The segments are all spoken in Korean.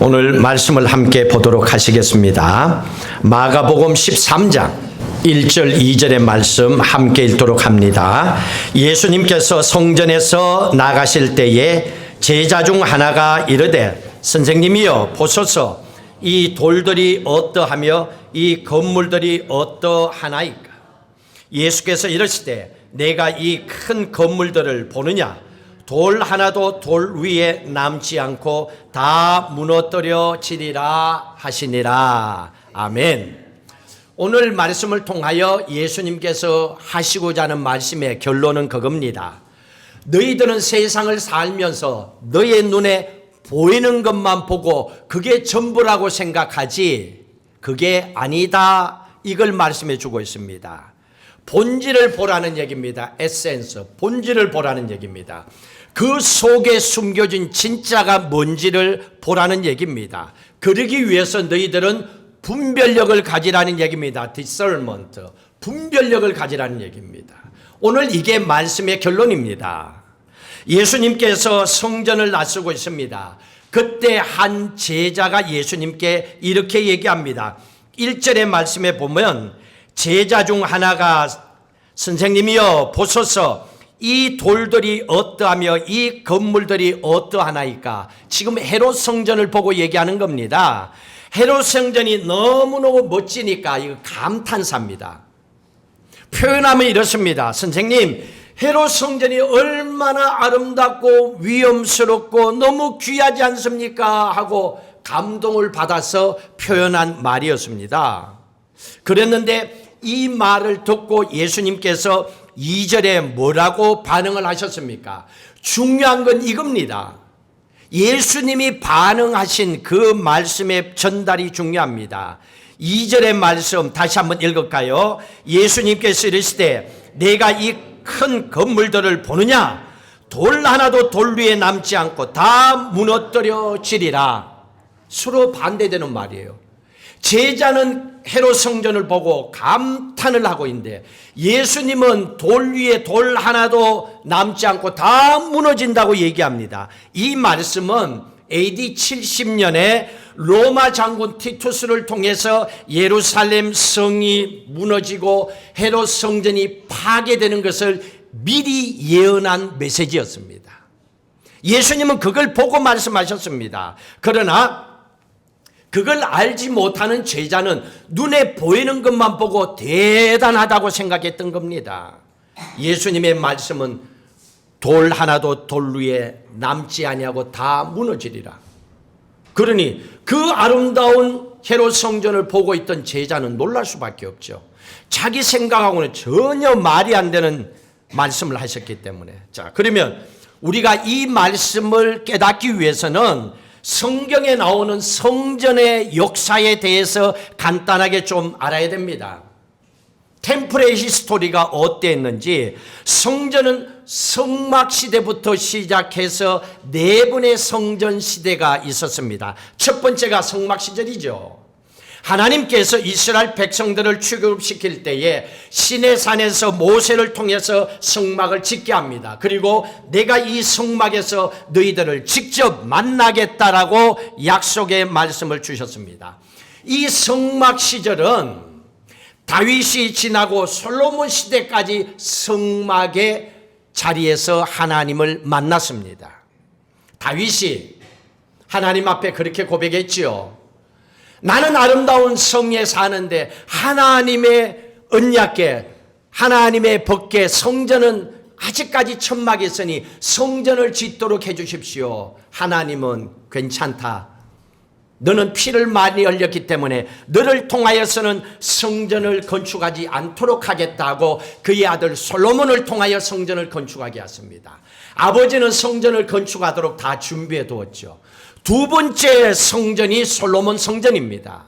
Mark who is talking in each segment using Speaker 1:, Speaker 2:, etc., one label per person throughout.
Speaker 1: 오늘 말씀을 함께 보도록 하시겠습니다. 마가복음 13장 1절 2절의 말씀 함께 읽도록 합니다. 예수님께서 성전에서 나가실 때에 제자 중 하나가 이르되 선생님이여 보소서 이 돌들이 어떠하며 이 건물들이 어떠하나이까. 예수께서 이르시되 내가 이 큰 건물들을 보느냐. 돌 하나도 돌 위에 남지 않고 다 무너뜨려지리라 하시니라. 아멘. 오늘 말씀을 통하여 예수님께서 하시고자 하는 말씀의 결론은 그겁니다. 너희들은 세상을 살면서 너의 눈에 보이는 것만 보고 그게 전부라고 생각하지 그게 아니다. 이걸 말씀해 주고 있습니다. 본질을 보라는 얘기입니다. 에센스, 본질을 보라는 얘기입니다. 그 속에 숨겨진 진짜가 뭔지를 보라는 얘기입니다. 그러기 위해서 너희들은 분별력을 가지라는 얘기입니다. discernment, 분별력을 가지라는 얘기입니다. 오늘 이게 말씀의 결론입니다. 예수님께서 성전을 나서고 있습니다. 그때 한 제자가 예수님께 이렇게 얘기합니다. 1절의 말씀에 보면 제자 중 하나가 선생님이여 보소서 이 돌들이 어떠하며 이 건물들이 어떠하나이까. 지금 헤롯 성전을 보고 얘기하는 겁니다. 헤롯 성전이 너무너무 멋지니까 이거 감탄사입니다. 표현하면 이렇습니다. 선생님, 헤롯 성전이 얼마나 아름답고 위엄스럽고 너무 귀하지 않습니까? 하고 감동을 받아서 표현한 말이었습니다. 그랬는데 이 말을 듣고 예수님께서 2절에 뭐라고 반응을 하셨습니까? 중요한 건 이겁니다. 예수님이 반응하신 그 말씀의 전달이 중요합니다. 2절의 말씀 다시 한번 읽을까요? 예수님께서 이르시되 내가 이 큰 건물들을 보느냐? 돌 하나도 돌 위에 남지 않고 다 무너뜨려지리라. 서로 반대되는 말이에요. 제자는 헤롯 성전을 보고 감탄을 하고 있는데 예수님은 돌 위에 돌 하나도 남지 않고 다 무너진다고 얘기합니다. 이 말씀은 AD 70년에 로마 장군 티투스를 통해서 예루살렘 성이 무너지고 헤롯 성전이 파괴되는 것을 미리 예언한 메시지였습니다. 예수님은 그걸 보고 말씀하셨습니다. 그러나 그걸 알지 못하는 제자는 눈에 보이는 것만 보고 대단하다고 생각했던 겁니다. 예수님의 말씀은 돌 하나도 돌 위에 남지 아니하고 다 무너지리라. 그러니 그 아름다운 헤롯 성전을 보고 있던 제자는 놀랄 수밖에 없죠. 자기 생각하고는 전혀 말이 안 되는 말씀을 하셨기 때문에. 자, 그러면 우리가 이 말씀을 깨닫기 위해서는 성경에 나오는 성전의 역사에 대해서 간단하게 좀 알아야 됩니다. 템플의 히스토리가 어땠는지. 성전은 성막 시대부터 시작해서 네 번의 성전 시대가 있었습니다. 첫 번째가 성막 시절이죠. 하나님께서 이스라엘 백성들을 출애굽시킬 때에 시내산에서 모세를 통해서 성막을 짓게 합니다. 그리고 내가 이 성막에서 너희들을 직접 만나겠다라고 약속의 말씀을 주셨습니다. 이 성막 시절은 다윗이 지나고 솔로몬 시대까지 성막의 자리에서 하나님을 만났습니다. 다윗이 하나님 앞에 그렇게 고백했지요. 나는 아름다운 성에 사는데 하나님의 언약궤, 하나님의 법궤 성전은 아직까지 천막에 있으니 성전을 짓도록 해 주십시오. 하나님은 괜찮다. 너는 피를 많이 흘렸기 때문에 너를 통하여서는 성전을 건축하지 않도록 하겠다고 그의 아들 솔로몬을 통하여 성전을 건축하게 했습니다. 아버지는 성전을 건축하도록 다 준비해 두었죠. 두 번째 성전이 솔로몬 성전입니다.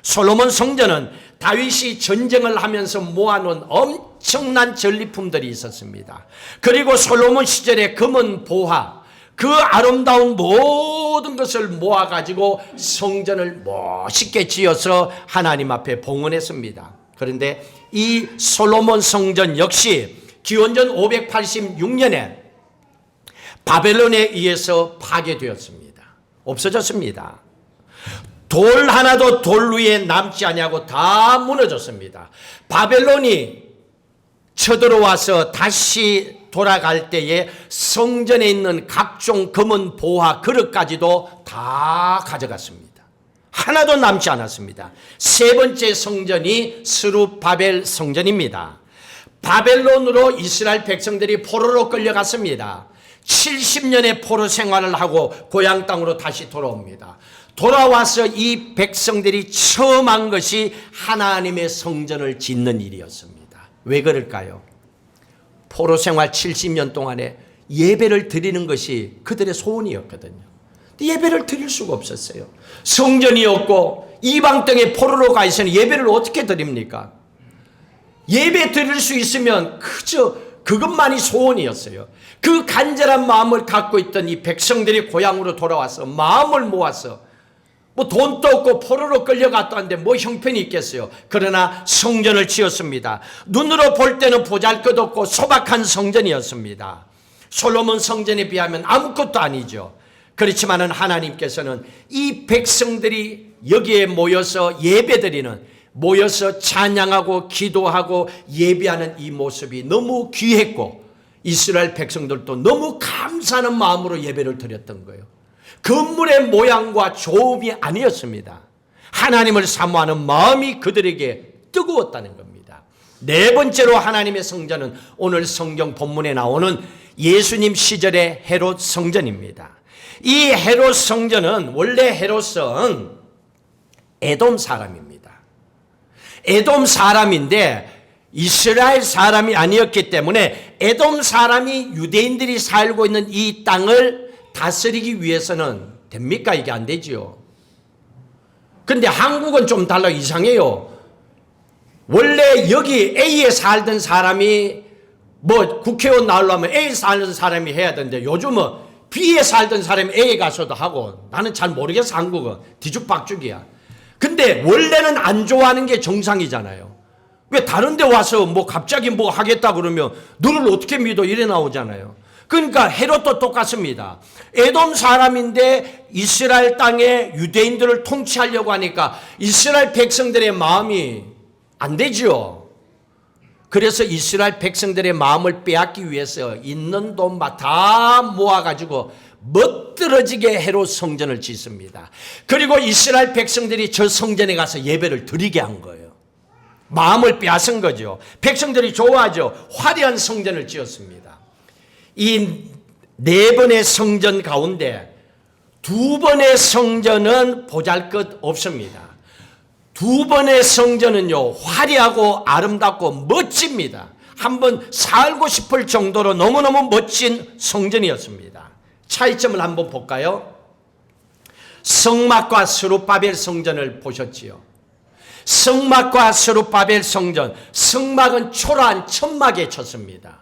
Speaker 1: 솔로몬 성전은 다윗이 전쟁을 하면서 모아놓은 엄청난 전리품들이 있었습니다. 그리고 솔로몬 시절에 금은 보화, 그 아름다운 모든 것을 모아가지고 성전을 멋있게 지어서 하나님 앞에 봉헌했습니다. 그런데 이 솔로몬 성전 역시 기원전 586년에 바벨론에 의해서 파괴되었습니다. 없어졌습니다. 돌 하나도 돌 위에 남지 아니하고 다 무너졌습니다. 바벨론이 쳐들어와서 다시 돌아갈 때에 성전에 있는 각종 금은 보화 그릇까지도 다 가져갔습니다. 하나도 남지 않았습니다. 세 번째 성전이 스룹바벨 성전입니다. 바벨론으로 이스라엘 백성들이 포로로 끌려갔습니다. 70년의 포로 생활을 하고 고향 땅으로 다시 돌아옵니다. 돌아와서 이 백성들이 처음 한 것이 하나님의 성전을 짓는 일이었습니다. 왜 그럴까요? 포로 생활 70년 동안에 예배를 드리는 것이 그들의 소원이었거든요. 예배를 드릴 수가 없었어요. 성전이 없고 이방 땅에 포로로 가 있으니 예배를 어떻게 드립니까? 예배 드릴 수 있으면 그저 그것만이 소원이었어요. 그 간절한 마음을 갖고 있던 이 백성들이 고향으로 돌아와서 마음을 모아서 뭐 돈도 없고 포로로 끌려갔다 하는데 뭐 형편이 있겠어요. 그러나 성전을 지었습니다. 눈으로 볼 때는 보잘것없고 소박한 성전이었습니다. 솔로몬 성전에 비하면 아무것도 아니죠. 그렇지만은 하나님께서는 이 백성들이 여기에 모여서 예배드리는, 모여서 찬양하고 기도하고 예배하는 이 모습이 너무 귀했고 이스라엘 백성들도 너무 감사하는 마음으로 예배를 드렸던 거예요. 건물의 모양과 조음이 아니었습니다. 하나님을 사모하는 마음이 그들에게 뜨거웠다는 겁니다. 네 번째로 하나님의 성전은 오늘 성경 본문에 나오는 예수님 시절의 헤롯 성전입니다. 이 헤롯 성전은 원래 헤롯은 에돔 사람입니다. 에돔 사람인데 이스라엘 사람이 아니었기 때문에 에돔 사람이 유대인들이 살고 있는 이 땅을 다스리기 위해서는 됩니까? 이게 안 되지요. 근데 한국은 좀 달라 이상해요. 원래 여기 A에 살던 사람이 뭐 국회의원 나오려면 A에 살던 사람이 해야 되는데 요즘은 B에 살던 사람이 A에 가서도 하고 나는 잘 모르겠어. 한국은 뒤죽박죽이야. 근데 원래는 안 좋아하는 게 정상이잖아요. 왜 다른 데 와서 뭐 갑자기 뭐 하겠다 그러면 너를 어떻게 믿어 이래 나오잖아요. 그러니까 헤롯도 똑같습니다. 에돔 사람인데 이스라엘 땅에 유대인들을 통치하려고 하니까 이스라엘 백성들의 마음이 안 되죠. 그래서 이스라엘 백성들의 마음을 빼앗기 위해서 있는 돈 다 모아가지고 멋들어지게 헤롯 성전을 짓습니다. 그리고 이스라엘 백성들이 저 성전에 가서 예배를 드리게 한 거예요. 마음을 빼앗은 거죠. 백성들이 좋아하죠. 화려한 성전을 지었습니다. 이 네 번의 성전 가운데 두 번의 성전은 보잘것 없습니다. 두 번의 성전은요, 화려하고 아름답고 멋집니다. 한번 살고 싶을 정도로 너무너무 멋진 성전이었습니다. 차이점을 한번 볼까요? 성막과 스룹바벨 성전을 보셨지요. 성막과 스룹바벨 성전, 성막은 초라한 천막에 쳤습니다.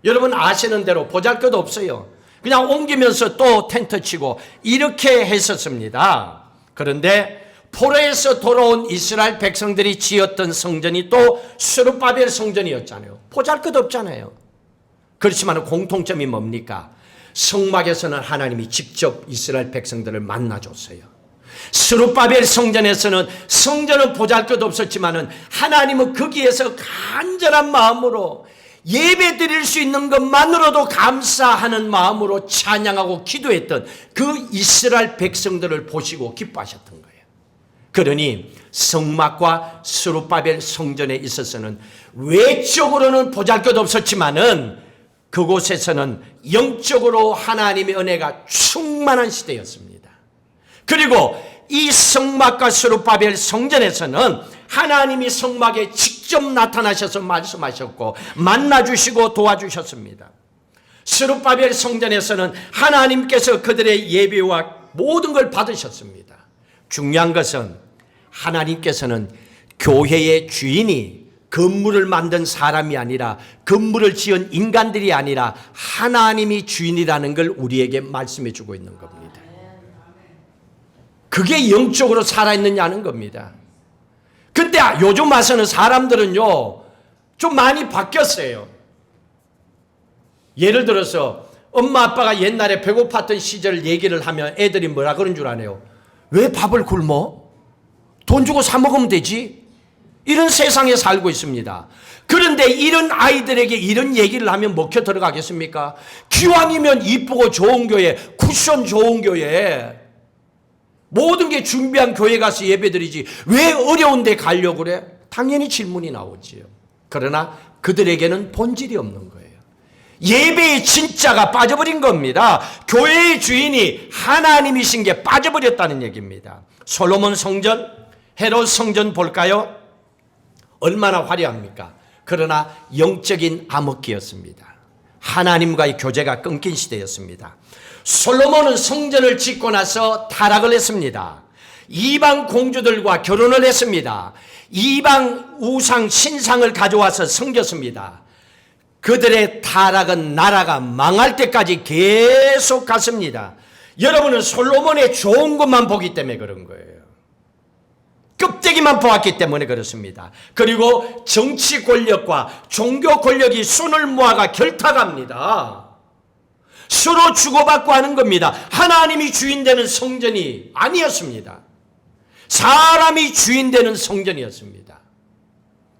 Speaker 1: 여러분 아시는 대로 보잘것 없어요. 그냥 옮기면서 또 텐트 치고 이렇게 했었습니다. 그런데 포로에서 돌아온 이스라엘 백성들이 지었던 성전이 또 스룹바벨 성전이었잖아요. 보잘것없잖아요. 그렇지만 공통점이 뭡니까? 성막에서는 하나님이 직접 이스라엘 백성들을 만나줬어요. 스룹바벨 성전에서는 성전은 보잘것없었지만 하나님은 거기에서 간절한 마음으로 예배 드릴 수 있는 것만으로도 감사하는 마음으로 찬양하고 기도했던 그 이스라엘 백성들을 보시고 기뻐하셨던 거예요. 그러니 성막과 스룹바벨 성전에 있어서는 외적으로는 보잘것없었지만은 그곳에서는 영적으로 하나님의 은혜가 충만한 시대였습니다. 그리고 이 성막과 스룹바벨 성전에서는 하나님이 성막에 직접 나타나셔서 말씀하셨고 만나주시고 도와주셨습니다. 스룹바벨 성전에서는 하나님께서 그들의 예배와 모든 걸 받으셨습니다. 중요한 것은 하나님께서는 교회의 주인이 건물을 만든 사람이 아니라 건물을 지은 인간들이 아니라 하나님이 주인이라는 걸 우리에게 말씀해 주고 있는 겁니다. 그게 영적으로 살아있느냐는 겁니다. 근데 요즘 와서는 사람들은요 좀 많이 바뀌었어요. 예를 들어서 엄마 아빠가 옛날에 배고팠던 시절 얘기를 하면 애들이 뭐라 그런 줄 아네요. 왜 밥을 굶어? 돈 주고 사 먹으면 되지. 이런 세상에 살고 있습니다. 그런데 이런 아이들에게 이런 얘기를 하면 먹혀 들어가겠습니까? 기왕이면 이쁘고 좋은 교회, 쿠션 좋은 교회, 모든 게 준비한 교회 가서 예배드리지 왜 어려운 데 가려고 그래? 당연히 질문이 나오지요. 그러나 그들에게는 본질이 없는 거예요. 예배의 진짜가 빠져버린 겁니다. 교회의 주인이 하나님이신 게 빠져버렸다는 얘기입니다. 솔로몬 성전, 헤롯 성전 볼까요? 얼마나 화려합니까? 그러나 영적인 암흑기였습니다. 하나님과의 교제가 끊긴 시대였습니다. 솔로몬은 성전을 짓고 나서 타락을 했습니다. 이방 공주들과 결혼을 했습니다. 이방 우상 신상을 가져와서 섬겼습니다. 그들의 타락은 나라가 망할 때까지 계속 갔습니다. 여러분은 솔로몬의 좋은 것만 보기 때문에 그런 거예요. 껍데기만 보았기 때문에 그렇습니다. 그리고 정치 권력과 종교 권력이 손을 모아가 결탁합니다. 서로 주고받고 하는 겁니다. 하나님이 주인 되는 성전이 아니었습니다. 사람이 주인 되는 성전이었습니다.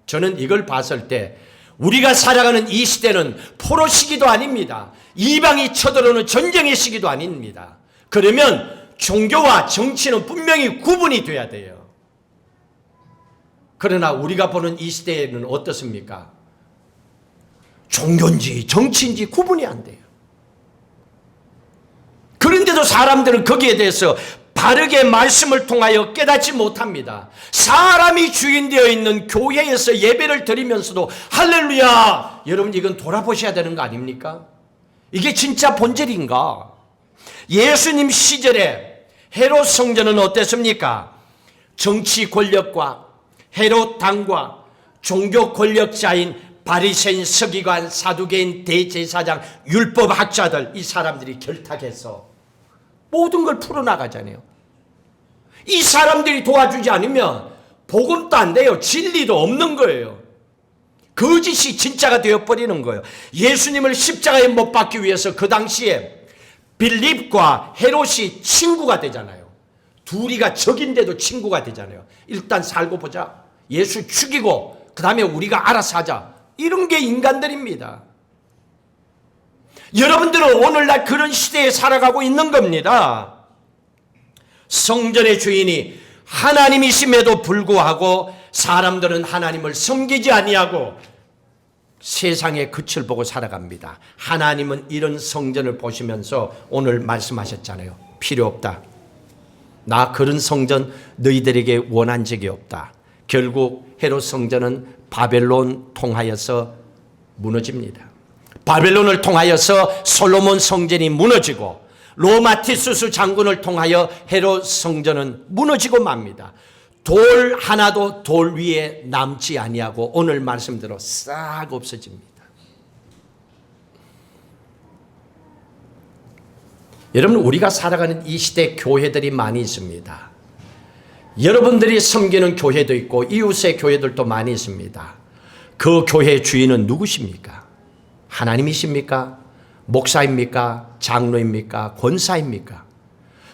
Speaker 1: 저는 이걸 봤을 때 우리가 살아가는 이 시대는 포로 시기도 아닙니다. 이방이 쳐들어오는 전쟁의 시기도 아닙니다. 그러면 종교와 정치는 분명히 구분이 돼야 돼요. 그러나 우리가 보는 이 시대에는 어떻습니까? 종교인지 정치인지 구분이 안 돼요. 그런데도 사람들은 거기에 대해서 바르게 말씀을 통하여 깨닫지 못합니다. 사람이 주인되어 있는 교회에서 예배를 드리면서도 할렐루야! 여러분 이건 돌아보셔야 되는 거 아닙니까? 이게 진짜 본질인가? 예수님 시절에 헤롯 성전은 어땠습니까? 정치 권력과 헤롯 당과 종교 권력자인 바리새인 서기관 사두개인 대제사장 율법학자들 이 사람들이 결탁해서 모든 걸 풀어나가잖아요. 이 사람들이 도와주지 않으면 복음도 안 돼요. 진리도 없는 거예요. 거짓이 진짜가 되어버리는 거예요. 예수님을 십자가에 못 박기 위해서 그 당시에 빌립과 헤롯이 친구가 되잖아요. 둘이가 적인데도 친구가 되잖아요. 일단 살고 보자. 예수 죽이고 그 다음에 우리가 알아서 하자. 이런 게 인간들입니다. 여러분들은 오늘날 그런 시대에 살아가고 있는 겁니다. 성전의 주인이 하나님이심에도 불구하고 사람들은 하나님을 섬기지 아니하고 세상의 끝을 보고 살아갑니다. 하나님은 이런 성전을 보시면서 오늘 말씀하셨잖아요. 필요 없다. 나 그런 성전 너희들에게 원한 적이 없다. 결국 헤롯 성전은 바벨론 통하여서 무너집니다. 바벨론을 통하여서 솔로몬 성전이 무너지고 로마 티수스 장군을 통하여 헤롯 성전은 무너지고 맙니다. 돌 하나도 돌 위에 남지 아니하고 오늘 말씀대로 싹 없어집니다. 여러분 우리가 살아가는 이 시대 교회들이 많이 있습니다. 여러분들이 섬기는 교회도 있고 이웃의 교회들도 많이 있습니다. 그 교회의 주인은 누구십니까? 하나님이십니까? 목사입니까? 장로입니까? 권사입니까?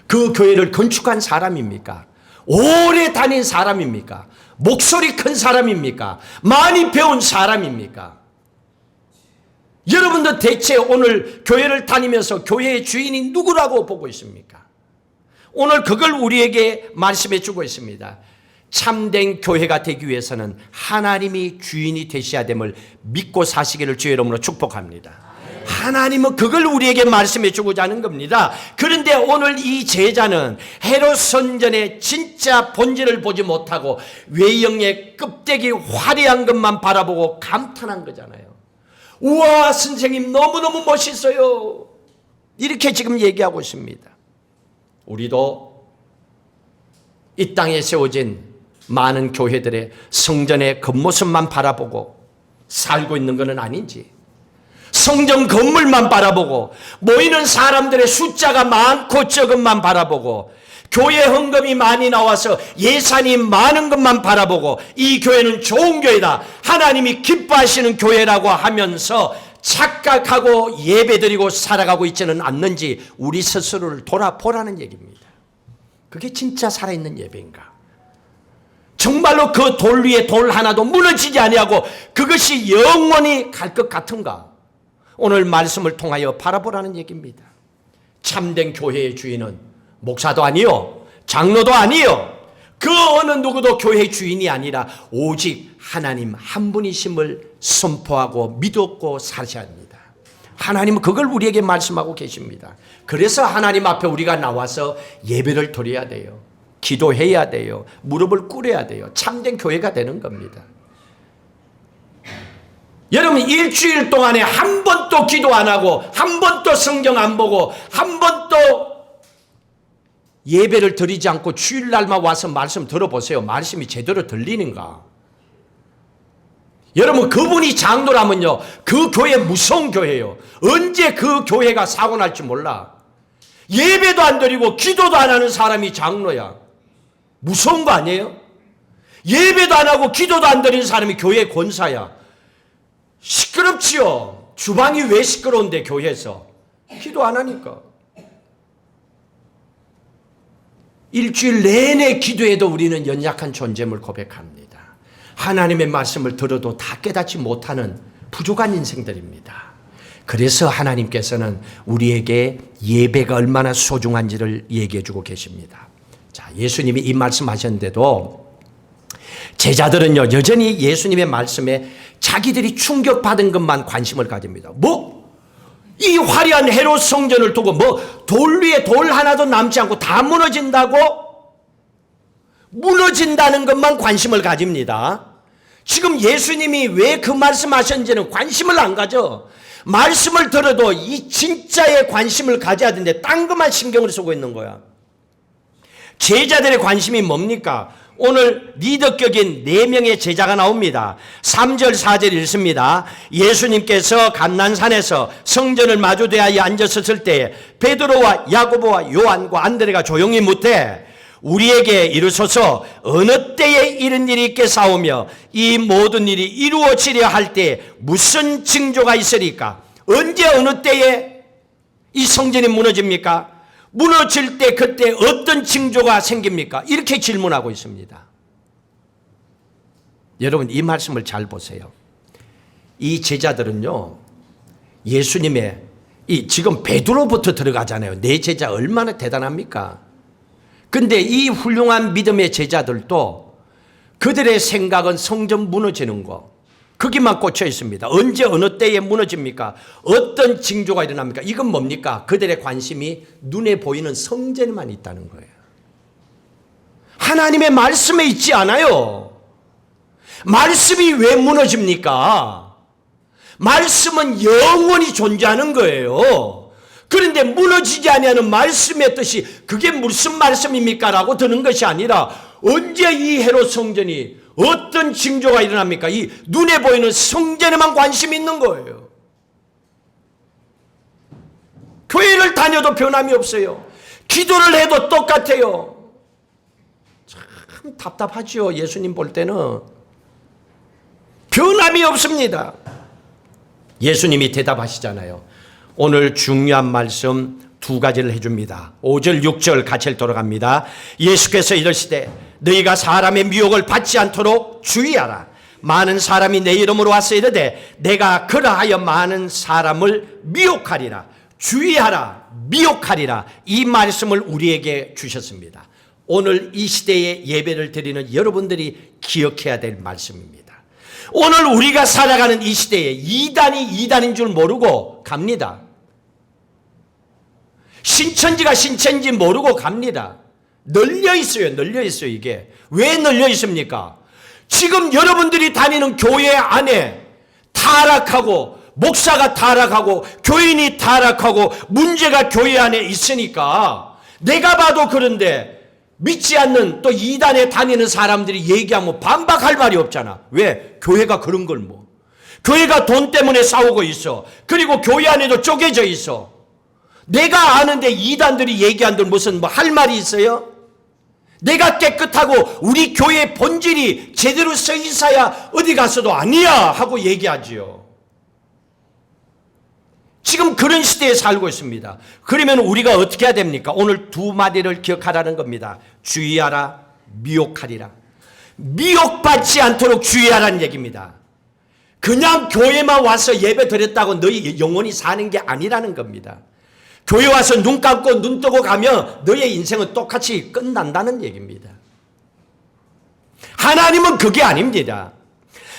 Speaker 1: 그 교회를 건축한 사람입니까? 오래 다닌 사람입니까? 목소리 큰 사람입니까? 많이 배운 사람입니까? 여러분들 대체 오늘 교회를 다니면서 교회의 주인이 누구라고 보고 있습니까? 오늘 그걸 우리에게 말씀해 주고 있습니다. 참된 교회가 되기 위해서는 하나님이 주인이 되셔야 됨을 믿고 사시기를 주의 이름으로 축복합니다. 하나님은 그걸 우리에게 말씀해 주고자 하는 겁니다. 그런데 오늘 이 제자는 헤롯 성전의 진짜 본질을 보지 못하고 외형의 껍데기 화려한 것만 바라보고 감탄한 거잖아요. 우와 선생님 너무너무 멋있어요. 이렇게 지금 얘기하고 있습니다. 우리도 이 땅에 세워진 많은 교회들의 성전의 겉모습만 바라보고 살고 있는 것은 아닌지, 성전 건물만 바라보고 모이는 사람들의 숫자가 많고 적은만 바라보고 교회 헌금이 많이 나와서 예산이 많은 것만 바라보고 이 교회는 좋은 교회다, 하나님이 기뻐하시는 교회라고 하면서 착각하고 예배드리고 살아가고 있지는 않는지 우리 스스로를 돌아보라는 얘기입니다. 그게 진짜 살아있는 예배인가? 정말로 그 돌 위에 돌 하나도 무너지지 아니하고 그것이 영원히 갈 것 같은가? 오늘 말씀을 통하여 바라보라는 얘기입니다. 참된 교회의 주인은 목사도 아니요, 장로도 아니요, 그 어느 누구도 교회의 주인이 아니라 오직 하나님 한 분이심을 선포하고 믿었고 사셔야 합니다. 하나님은 그걸 우리에게 말씀하고 계십니다. 그래서 하나님 앞에 우리가 나와서 예배를 드려야 돼요. 기도해야 돼요. 무릎을 꿇어야 돼요. 참된 교회가 되는 겁니다. 여러분, 일주일 동안에 한 번도 기도 안 하고 한 번도 성경 안 보고 한 번도 예배를 드리지 않고 주일날만 와서 말씀 들어보세요. 말씀이 제대로 들리는가? 여러분, 그분이 장로라면요, 그 교회 무서운 교회예요. 언제 그 교회가 사고 날지 몰라. 예배도 안 드리고 기도도 안 하는 사람이 장로야. 무서운 거 아니에요? 예배도 안 하고 기도도 안 드리는 사람이 교회 권사야. 시끄럽지요. 주방이 왜 시끄러운데 교회에서? 기도 안 하니까. 일주일 내내 기도해도 우리는 연약한 존재임을 고백합니다. 하나님의 말씀을 들어도 다 깨닫지 못하는 부족한 인생들입니다. 그래서 하나님께서는 우리에게 예배가 얼마나 소중한지를 얘기해 주고 계십니다. 자, 예수님이 이 말씀하셨는데도 제자들은요, 여전히 예수님의 말씀에 자기들이 충격받은 것만 관심을 가집니다. 이 화려한 헤롯 성전을 두고 돌 위에 돌 하나도 남지 않고 다 무너진다고? 무너진다는 것만 관심을 가집니다. 지금 예수님이 왜 그 말씀하셨는지는 관심을 안 가져. 말씀을 들어도 이 진짜에 관심을 가져야 되는데 딴 것만 신경을 쓰고 있는 거야. 제자들의 관심이 뭡니까? 오늘 리더격인 4명의 제자가 나옵니다. 3절 4절 읽습니다. 예수님께서 감난산에서 성전을 마주대하여 앉으셨을 때에 베드로와 야고보와 요한과 안드레가 조용히 묻되 우리에게 이르소서 어느 때에 이런 일이 있겠사오며 이 모든 일이 이루어지려 할 때에 무슨 징조가 있으리까? 언제 어느 때에 이 성전이 무너집니까? 무너질 때 그때 어떤 징조가 생깁니까? 이렇게 질문하고 있습니다. 여러분, 이 말씀을 잘 보세요. 이 제자들은요, 예수님의 지금 베드로부터 들어가잖아요. 내 제자 얼마나 대단합니까? 근데 이 훌륭한 믿음의 제자들도 그들의 생각은 성전 무너지는 거, 거기만 꽂혀 있습니다. 언제 어느 때에 무너집니까? 어떤 징조가 일어납니까? 이건 뭡니까? 그들의 관심이 눈에 보이는 성전에만 있다는 거예요. 하나님의 말씀에 있지 않아요. 말씀이 왜 무너집니까? 말씀은 영원히 존재하는 거예요. 그런데 무너지지 아니하는 말씀의 뜻이 그게 무슨 말씀입니까? 라고 드는 것이 아니라 언제 이 헤롯 성전이 어떤 징조가 일어납니까? 이 눈에 보이는 성전에만 관심이 있는 거예요. 교회를 다녀도 변함이 없어요. 기도를 해도 똑같아요. 참 답답하죠. 예수님 볼 때는 변함이 없습니다. 예수님이 대답하시잖아요. 오늘 중요한 말씀 2가지를 해줍니다. 5절 6절 같이 돌아갑니다. 예수께서 이르시되 너희가 사람의 미혹을 받지 않도록 주의하라. 많은 사람이 내 이름으로 와서 이르되 내가 그러하여 많은 사람을 미혹하리라. 주의하라, 미혹하리라. 이 말씀을 우리에게 주셨습니다. 오늘 이 시대에 예배를 드리는 여러분들이 기억해야 될 말씀입니다. 오늘 우리가 살아가는 이 시대에 이단인 줄 모르고 갑니다. 신천지가 신천지 모르고 갑니다. 널려 있어요. 이게. 왜 널려 있습니까? 지금 여러분들이 다니는 교회 안에 타락하고 목사가 타락하고 교인이 타락하고 문제가 교회 안에 있으니까 내가 봐도 그런데 믿지 않는 또 이단에 다니는 사람들이 얘기하면 반박할 말이 없잖아. 왜? 교회가 그런 걸 뭐. 교회가 돈 때문에 싸우고 있어. 그리고 교회 안에도 쪼개져 있어. 내가 아는데 이단들이 얘기한들 무슨 할 말이 있어요? 내가 깨끗하고 우리 교회의 본질이 제대로 서 있어야 어디 가서도 아니야 하고 얘기하지요. 지금 그런 시대에 살고 있습니다. 그러면 우리가 어떻게 해야 됩니까? 오늘 두 마디를 기억하라는 겁니다. 주의하라, 미혹하리라. 미혹받지 않도록 주의하라는 얘기입니다. 그냥 교회만 와서 예배 드렸다고 너희 영혼이 사는 게 아니라는 겁니다. 교회 와서 눈 감고 눈 뜨고 가면 너의 인생은 똑같이 끝난다는 얘기입니다. 하나님은 그게 아닙니다.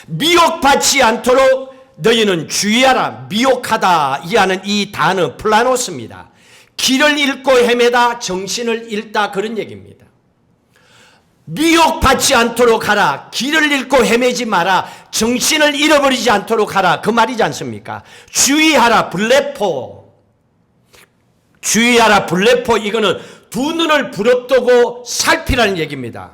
Speaker 1: 미혹받지 않도록 너희는 주의하라. 미혹하다 이하는 이 단어 플라노스입니다. 길을 잃고 헤매다, 정신을 잃다, 그런 얘기입니다. 미혹받지 않도록 하라. 길을 잃고 헤매지 마라. 정신을 잃어버리지 않도록 하라. 그 말이지 않습니까? 주의하라. 블레포. 주의하라. 블레포. 이거는 두 눈을 부릅뜨고 살피라는 얘기입니다.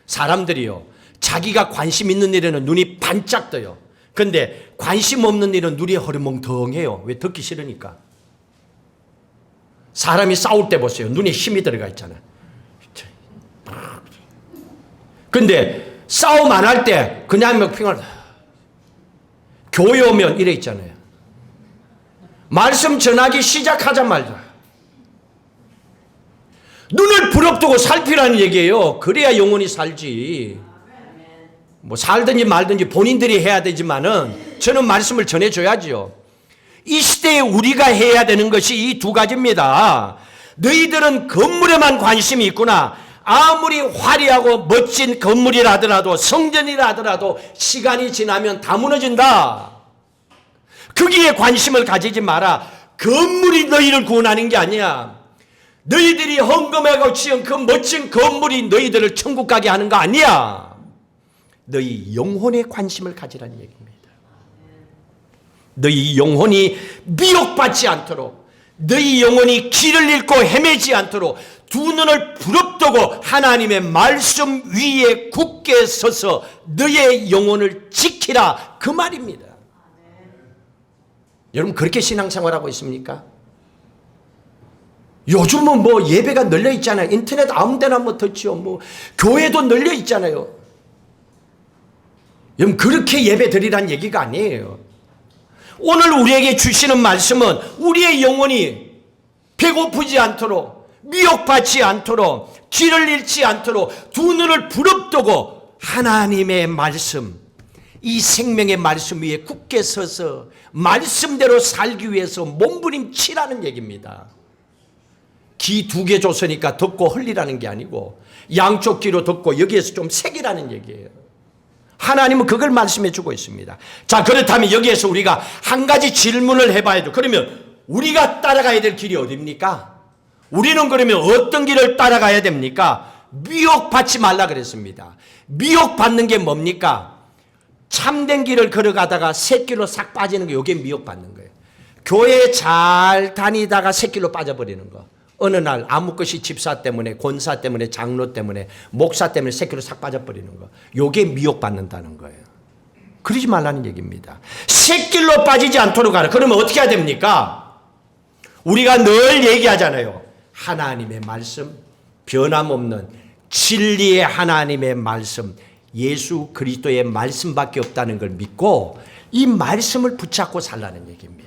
Speaker 1: 사람들이요, 자기가 관심 있는 일에는 눈이 반짝 떠요. 근데 관심 없는 일은 눈이 허르멍텅해요. 왜? 듣기 싫으니까. 사람이 싸울 때 보세요. 눈에 힘이 들어가 있잖아요. 근데 싸움 안 할 때 그냥 몇 평을, 교회 오면 이래 있잖아요. 말씀 전하기 시작하자마자 눈을 부릅뜨고 살피라는 얘기예요. 그래야 영혼이 살지. 뭐 살든지 말든지 본인들이 해야 되지만은 저는 말씀을 전해줘야죠. 이 시대에 우리가 해야 되는 것이 이 두 가지입니다. 너희들은 건물에만 관심이 있구나. 아무리 화려하고 멋진 건물이라 하더라도, 성전이라 하더라도 시간이 지나면 다 무너진다. 거기에 관심을 가지지 마라. 건물이 너희를 구원하는 게 아니야. 너희들이 헌금하고 지은 그 멋진 건물이 너희들을 천국 가게 하는 거 아니야. 너희 영혼에 관심을 가지라는 얘기입니다. 너희 영혼이 미혹받지 않도록, 너희 영혼이 길을 잃고 헤매지 않도록 두 눈을 부릅뜨고 하나님의 말씀 위에 굳게 서서 너의 영혼을 지키라, 그 말입니다. 여러분 그렇게 신앙생활하고 있습니까? 요즘은 뭐 예배가 널려 있잖아요. 인터넷 아무 데나 뭐 듣죠. 뭐 교회도 널려 있잖아요. 여러분 그렇게 예배 드리란 얘기가 아니에요. 오늘 우리에게 주시는 말씀은 우리의 영혼이 배고프지 않도록, 미혹받지 않도록, 길을 잃지 않도록 두 눈을 부릅뜨고 하나님의 말씀, 이 생명의 말씀 위에 굳게 서서 말씀대로 살기 위해서 몸부림치라는 얘기입니다. 귀 두 개 줬으니까 듣고 흘리라는 게 아니고 양쪽 귀로 듣고 여기에서 좀 새기라는 얘기예요. 하나님은 그걸 말씀해 주고 있습니다. 자, 그렇다면 여기에서 우리가 한 가지 질문을 해봐야 돼요. 그러면 우리가 따라가야 될 길이 어디입니까? 우리는 그러면 어떤 길을 따라가야 됩니까? 미혹받지 말라 그랬습니다. 미혹받는 게 뭡니까? 참된 길을 걸어가다가 새길로 싹 빠지는 게, 이게 미혹받는 거예요. 교회 잘 다니다가 새길로 빠져버리는 거. 어느 날 아무 것이 집사 때문에, 권사 때문에, 장로 때문에, 목사 때문에 새끼로 싹 빠져버리는 거. 요게 미혹받는다는 거예요. 그러지 말라는 얘기입니다. 새길로 빠지지 않도록 하라. 그러면 어떻게 해야 됩니까? 우리가 늘 얘기하잖아요. 하나님의 말씀, 변함없는 진리의 하나님의 말씀, 예수 그리스도의 말씀밖에 없다는 걸 믿고 이 말씀을 붙잡고 살라는 얘기입니다.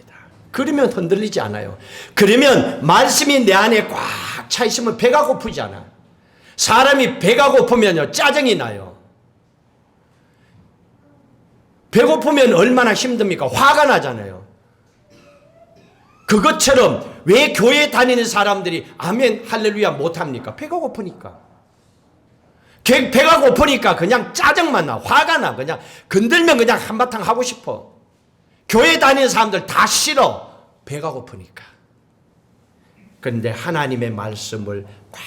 Speaker 1: 그러면 흔들리지 않아요. 그러면 말씀이 내 안에 꽉 차 있으면 배가 고프지 않아. 사람이 배가 고프면요 짜증이 나요. 배고프면 얼마나 힘듭니까? 화가 나잖아요. 그것처럼 왜 교회 다니는 사람들이 아멘 할렐루야 못합니까? 배가 고프니까. 배가 고프니까 그냥 짜증만 나, 화가 나. 그냥 건들면 그냥 한바탕 하고 싶어. 교회 다니는 사람들 다 싫어. 배가 고프니까. 그런데 하나님의 말씀을 꽉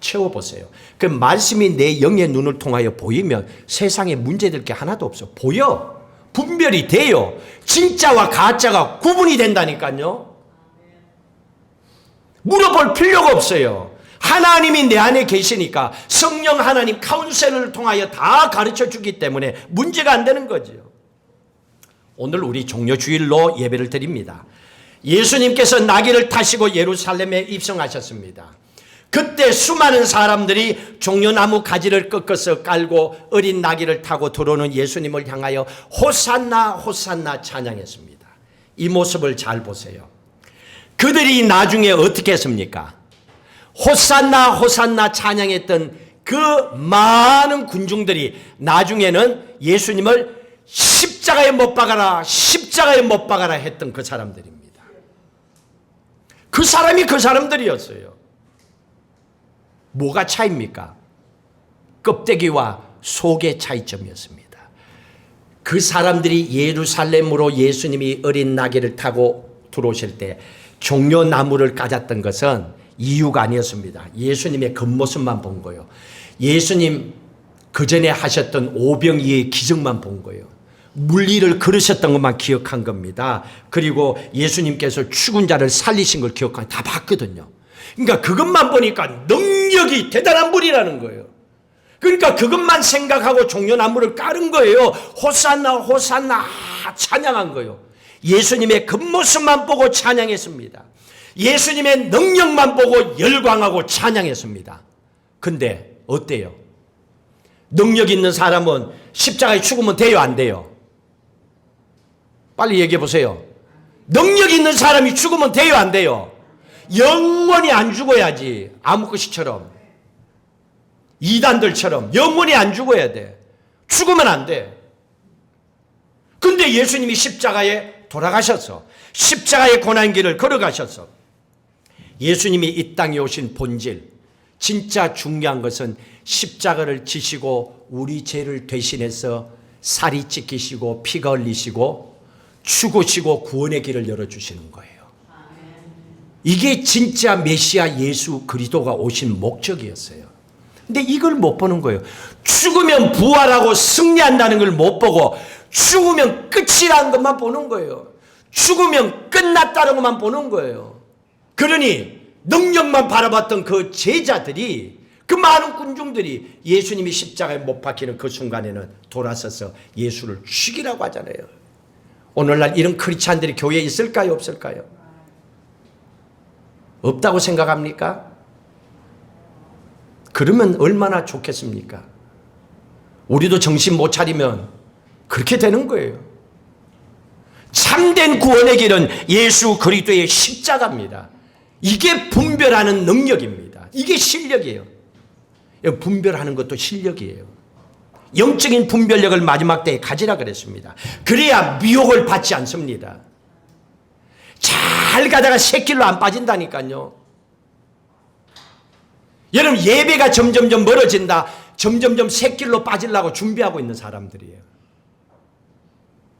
Speaker 1: 채워보세요. 그 말씀이 내 영의 눈을 통하여 보이면 세상에 문제될 게 하나도 없어. 보여. 분별이 돼요. 진짜와 가짜가 구분이 된다니까요. 물어볼 필요가 없어요. 하나님이 내 안에 계시니까 성령 하나님 카운셀을 통하여 다 가르쳐 주기 때문에 문제가 안 되는 거죠. 오늘 우리 종려주일로 예배를 드립니다. 예수님께서 나귀를 타시고 예루살렘에 입성하셨습니다. 그때 수많은 사람들이 종려나무 가지를 꺾어서 깔고 어린 나귀를 타고 들어오는 예수님을 향하여 호산나 호산나 찬양했습니다. 이 모습을 잘 보세요. 그들이 나중에 어떻게 했습니까? 호산나 호산나 찬양했던 그 많은 군중들이 나중에는 예수님을 십자가에 못 박아라, 십자가에 못 박아라 했던 그 사람들입니다. 그 사람이 그 사람들이었어요. 뭐가 차이입니까? 껍데기와 속의 차이점이었습니다. 그 사람들이 예루살렘으로 예수님이 어린 나귀를 타고 들어오실 때 종려나무를 까졌던 것은 이유가 아니었습니다. 예수님의 겉모습만 본 거예요. 예수님 그 전에 하셨던 오병이의 기적만 본 거예요. 물리를 걸으셨던 것만 기억한 겁니다. 그리고 예수님께서 죽은 자를 살리신 걸 기억하고 다 봤거든요. 그러니까 그것만 보니까 능력이 대단한 분이라는 거예요. 그러니까 그것만 생각하고 종려나무를 깔은 거예요. 호산나 호산나 찬양한 거예요. 예수님의 겉모습만 보고 찬양했습니다. 예수님의 능력만 보고 열광하고 찬양했습니다. 근데 어때요? 능력 있는 사람은 십자가에 죽으면 돼요, 안 돼요? 빨리 얘기해 보세요. 능력 있는 사람이 죽으면 돼요, 안 돼요? 영원히 안 죽어야지. 아무것이처럼, 이단들처럼 영원히 안 죽어야 돼. 죽으면 안 돼. 근데 예수님이 십자가에 돌아가셔서 십자가의 고난길을 걸어가셔서 예수님이 이 땅에 오신 본질, 진짜 중요한 것은 십자가를 지시고 우리 죄를 대신해서 살이 찢기시고 피가 흘리시고 죽으시고 구원의 길을 열어주시는 거예요. 이게 진짜 메시아 예수 그리스도가 오신 목적이었어요. 근데 이걸 못 보는 거예요. 죽으면 부활하고 승리한다는 걸 못 보고 죽으면 끝이라는 것만 보는 거예요. 죽으면 끝났다는 것만 보는 거예요. 그러니 능력만 바라봤던 그 제자들이, 그 많은 군중들이 예수님이 십자가에 못 박히는 그 순간에는 돌아서서 예수를 죽이라고 하잖아요. 오늘날 이런 크리스찬들이 교회에 있을까요, 없을까요? 없다고 생각합니까? 그러면 얼마나 좋겠습니까? 우리도 정신 못 차리면 그렇게 되는 거예요. 참된 구원의 길은 예수 그리스도의 십자가입니다. 이게 분별하는 능력입니다. 이게 실력이에요. 분별하는 것도 실력이에요. 영적인 분별력을 마지막 때에 가지라 그랬습니다. 그래야 미혹을 받지 않습니다. 잘 가다가 새길로 안 빠진다니까요. 여러분, 예배가 점점점 멀어진다. 점점점 새길로 빠지려고 준비하고 있는 사람들이에요.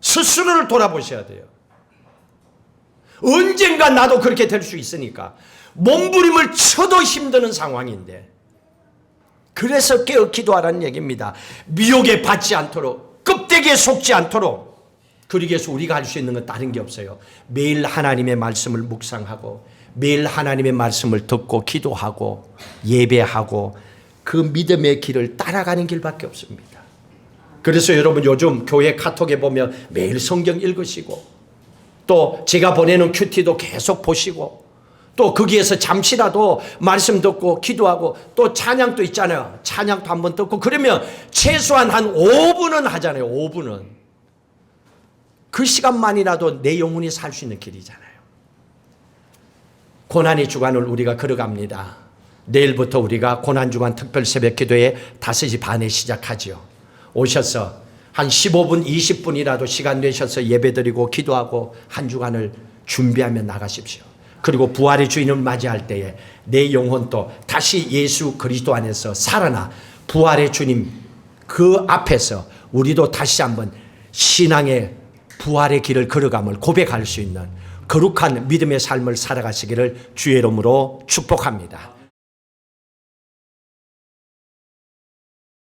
Speaker 1: 스스로를 돌아보셔야 돼요. 언젠가 나도 그렇게 될 수 있으니까. 몸부림을 쳐도 힘드는 상황인데. 그래서 깨어 기도하라는 얘기입니다. 미혹에 받지 않도록, 껍데기에 속지 않도록. 그러기 위해서 우리가 할 수 있는 건 다른 게 없어요. 매일 하나님의 말씀을 묵상하고, 매일 하나님의 말씀을 듣고 기도하고 예배하고 그 믿음의 길을 따라가는 길밖에 없습니다. 그래서 여러분, 요즘 교회 카톡에 보면 매일 성경 읽으시고, 또 제가 보내는 큐티도 계속 보시고, 또 거기에서 잠시라도 말씀 듣고 기도하고, 또 찬양도 있잖아요. 찬양도 한번 듣고, 그러면 최소한 한 5분은 하잖아요. 5분은. 그 시간만이라도 내 영혼이 살 수 있는 길이잖아요. 고난의 주간을 우리가 걸어갑니다. 내일부터 우리가 고난주간 특별 새벽 기도에 5시 반에 시작하죠. 오셔서 한 15분, 20분이라도 시간 내셔서 예배드리고 기도하고 한 주간을 준비하며 나가십시오. 그리고 부활의 주인을 맞이할 때에 내 영혼도 다시 예수 그리스도 안에서 살아나 부활의 주님 그 앞에서 우리도 다시 한번 신앙의 부활의 길을 걸어감을 고백할 수 있는 거룩한 믿음의 삶을 살아가시기를 주의 이름으로 축복합니다.